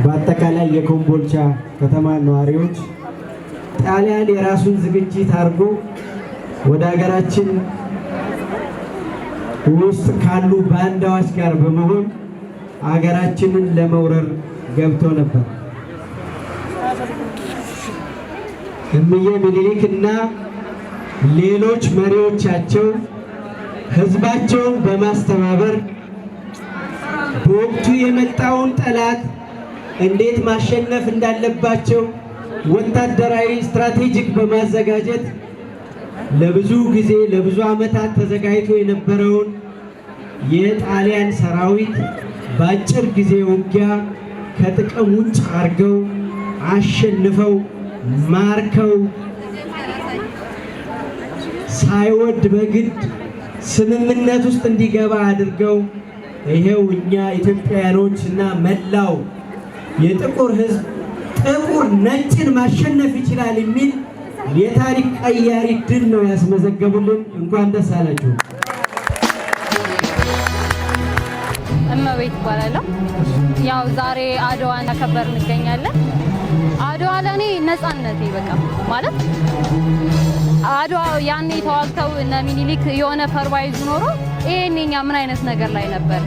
በአጠቃላይ የኮምቦልቻ ከተማ ነዋሪዎች ጣሊያን የራሱን ዝግጅት አድርጎ ወደ ሀገራችን ውስጥ ካሉ ባንዳዎች ጋር በመሆን ሀገራችንን ለመውረር ገብቶ ነበር። እምዬ ምኒልክና ሌሎች መሪዎቻቸው ህዝባቸውን በማስተባበር በወቅቱ የመጣውን ጠላት እንዴት ማሸነፍ እንዳለባቸው ወታደራዊ ስትራቴጂክ በማዘጋጀት ለብዙ ጊዜ ለብዙ ዓመታት ተዘጋጅቶ የነበረውን የጣሊያን ሰራዊት በአጭር ጊዜ ውጊያ ከጥቅም ውጭ አድርገው አሸንፈው ማርከው ሳይወድ በግድ ስምምነት ውስጥ እንዲገባ አድርገው ይሄው እኛ ኢትዮጵያውያኖች እና መላው የጥቁር ህዝብ ጥቁር ነጭን ማሸነፍ ይችላል የሚል የታሪክ ቀያሪ ድል ነው ያስመዘገቡልን። እንኳን ደስ አላችሁ። እመቤት ይባላል። ያው ዛሬ አድዋን አከበርን እንገኛለን። አድዋ ለኔ ነፃነቴ በቃ ማለት አድዋ ያኔ ተዋግተው እነ ሚኒሊክ የሆነ ፐርቫይዝ ኖሮ ይሄንኛ ምን አይነት ነገር ላይ ነበር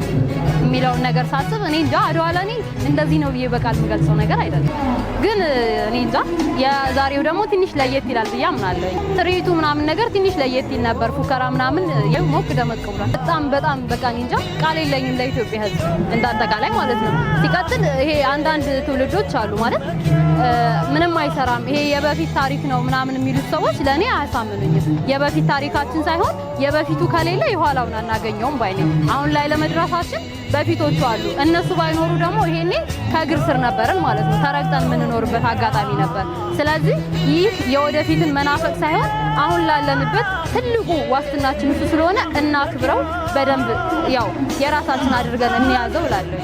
የሚለውን ነገር ሳስብ እኔ እንጃ አድዋ ለኔ እንደዚህ ነው ብዬ በቃል የምገልጸው ነገር አይደለም። ግን እኔ እንጃ የዛሬው ደግሞ ትንሽ ለየት ይላል ብዬ አምናለሁ። ትርኢቱ ምናምን ነገር ትንሽ ለየት ይል ነበር። ፉከራ ምናምን ሞቅ ደመቅ ብሏል። በጣም በቃ እኔ እንጃ ቃል የለኝም ለኢትዮጵያ ህዝብ እንዳጠቃላይ ማለት ነው። ሲቀጥል ይሄ አንዳንድ ትውልዶች አሉ ማለት ምንም አይሰራም ይሄ የበፊት ታሪክ ነው ምናምን የሚሉት ሰዎች ለኔ አያሳምኑኝም። የበፊት ታሪካችን ሳይሆን የበፊቱ ከሌለ የኋላውን አናገኘውም ባይ ነኝ። አሁን ላይ ለመድረሳችን በፊቶቹ አሉ። እነሱ ባይኖሩ ደግሞ ይሄኔ ከእግር ስር ነበርን ማለት ነው። ተረግጠን የምንኖርበት አጋጣሚ ነበር። ስለዚህ ይህ የወደፊትን መናፈቅ ሳይሆን አሁን ላለንበት ትልቁ ዋስትናችን እሱ ስለሆነ እናክብረው በደንብ ያው የራሳችን አድርገን እንያዘው እላለሁ።